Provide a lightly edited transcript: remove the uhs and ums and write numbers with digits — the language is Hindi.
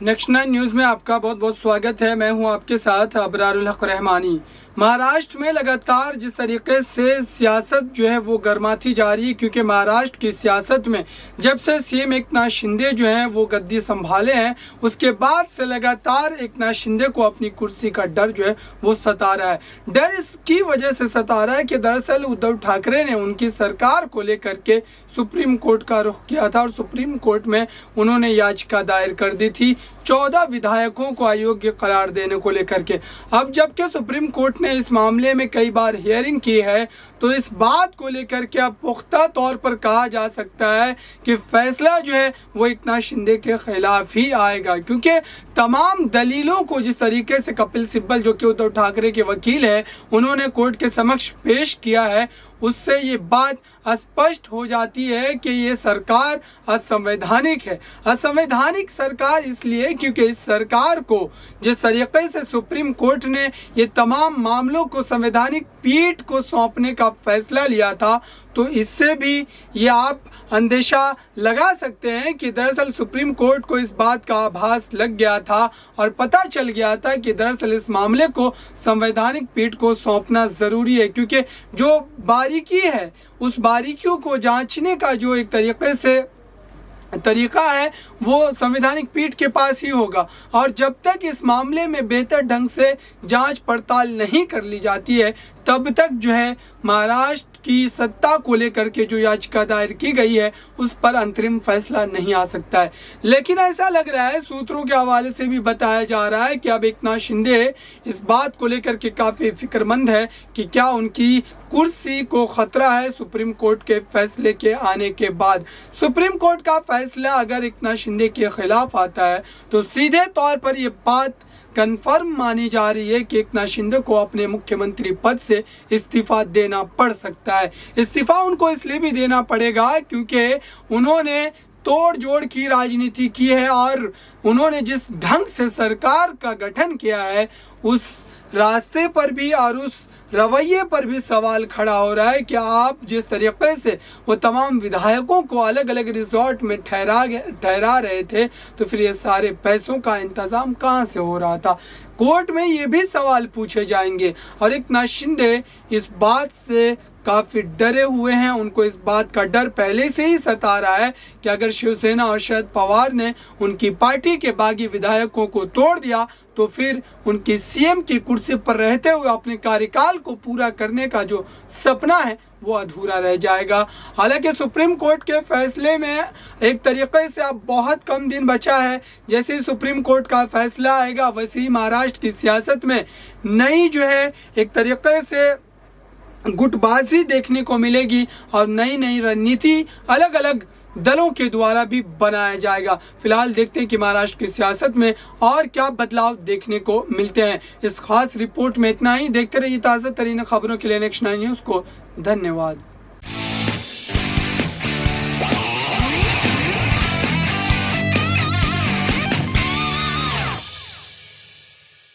नेक्स्ट 9 न्यूज़ में आपका बहुत बहुत स्वागत है। मैं हूं आपके साथ अबरारुल हक रहमानी। महाराष्ट्र में लगातार जिस तरीके से सियासत जो है वो गर्माती जा रही है, क्योंकि महाराष्ट्र की सियासत में जब से सीएम एकनाथ शिंदे जो हैं वो गद्दी संभाले हैं, उसके बाद से लगातार एकनाथ शिंदे को अपनी कुर्सी का डर जो है वो सता रहा है। डर इसकी वजह से सता रहा है कि दरअसल उद्धव ठाकरे ने उनकी सरकार को लेकर के सुप्रीम कोर्ट का रुख किया था और सुप्रीम कोर्ट में उन्होंने याचिका दायर कर दी थी 14 विधायकों को अयोग्य करार देने को लेकर के। अब जबकि सुप्रीम कोर्ट ने इस मामले में कई बार हियरिंग की है, तो इस बात को लेकर के अब पुख्ता तौर पर कहा जा सकता है कि फैसला जो है वो एकनाथ शिंदे के खिलाफ ही आएगा, क्योंकि तमाम दलीलों को जिस तरीके से कपिल सिब्बल जो कि उद्धव ठाकरे के वकील है उन्होंने कोर्ट के समक्ष पेश किया है, उससे ये बात स्पष्ट हो जाती है कि ये सरकार असंवैधानिक है। असंवैधानिक सरकार इसलिए क्योंकि इस सरकार को जिस तरीके से सुप्रीम कोर्ट ने ये तमाम मामलों को संवैधानिक पीठ को सौंपने का फैसला लिया था, तो इससे भी ये आप अंदेशा लगा सकते हैं कि दरअसल सुप्रीम कोर्ट को इस बात का आभास लग गया था और पता चल गया था कि दरअसल इस मामले को संवैधानिक पीठ को सौंपना ज़रूरी है, क्योंकि जो बारीकी है उस बारीकियों को जांचने का जो एक तरीके से तरीका है वो संवैधानिक पीठ के पास ही होगा। और जब तक इस मामले में बेहतर ढंग से जांच पड़ताल नहीं कर ली जाती है, तब तक जो है महाराष्ट्र की सत्ता को लेकर के जो याचिका दायर की गई है उस पर अंतरिम फैसला नहीं आ सकता है। लेकिन ऐसा लग रहा है, सूत्रों के हवाले से भी बताया जा रहा है कि अब एकनाथ शिंदे इस बात को लेकर के काफ़ी फिक्रमंद है कि क्या उनकी कुर्सी को खतरा है सुप्रीम कोर्ट के फैसले के आने के बाद। सुप्रीम कोर्ट का फैसला अगर एकनाथ शिंदे के खिलाफ आता है तो सीधे तौर पर यह बात कन्फर्म मानी जा रही है कि एकनाथ शिंदे को अपने मुख्यमंत्री पद से इस्तीफा देना पड़ सकता है। इस्तीफा उनको इसलिए भी देना पड़ेगा क्योंकि उन्होंने तोड़ जोड़ की राजनीति की है और उन्होंने जिस ढंग से सरकार का गठन किया है उस रास्ते पर भी और उस रवैये पर भी सवाल खड़ा हो रहा है कि आप जिस तरीके से वो तमाम विधायकों को अलग अलग रिजॉर्ट में ठहरा रहे थे, तो फिर ये सारे पैसों का इंतज़ाम कहाँ से हो रहा था। कोर्ट में ये भी सवाल पूछे जाएंगे और एकनाथ शिंदे इस बात से काफ़ी डरे हुए हैं। उनको इस बात का डर पहले से ही सता रहा है कि अगर शिवसेना और शरद पवार ने उनकी पार्टी के बागी विधायकों को तोड़ दिया तो फिर उनकी सीएम की कुर्सी पर रहते हुए अपने कार्यकाल को पूरा करने का जो सपना है वो अधूरा रह जाएगा। हालांकि सुप्रीम कोर्ट के फैसले में एक तरीके से अब बहुत कम दिन बचा है। जैसे ही सुप्रीम कोर्ट का फैसला आएगा वैसे ही महाराष्ट्र की सियासत में नई जो है एक तरीके से गुटबाजी देखने को मिलेगी और नई नई रणनीति अलग अलग दलों के द्वारा भी बनाया जाएगा। फिलहाल देखते हैं कि महाराष्ट्र की सियासत में और क्या बदलाव देखने को मिलते हैं। इस खास रिपोर्ट में इतना ही। देखते रहिए ताज़ा तरीन खबरों के लिए नेक्स्ट 9 न्यूज़ को। धन्यवाद।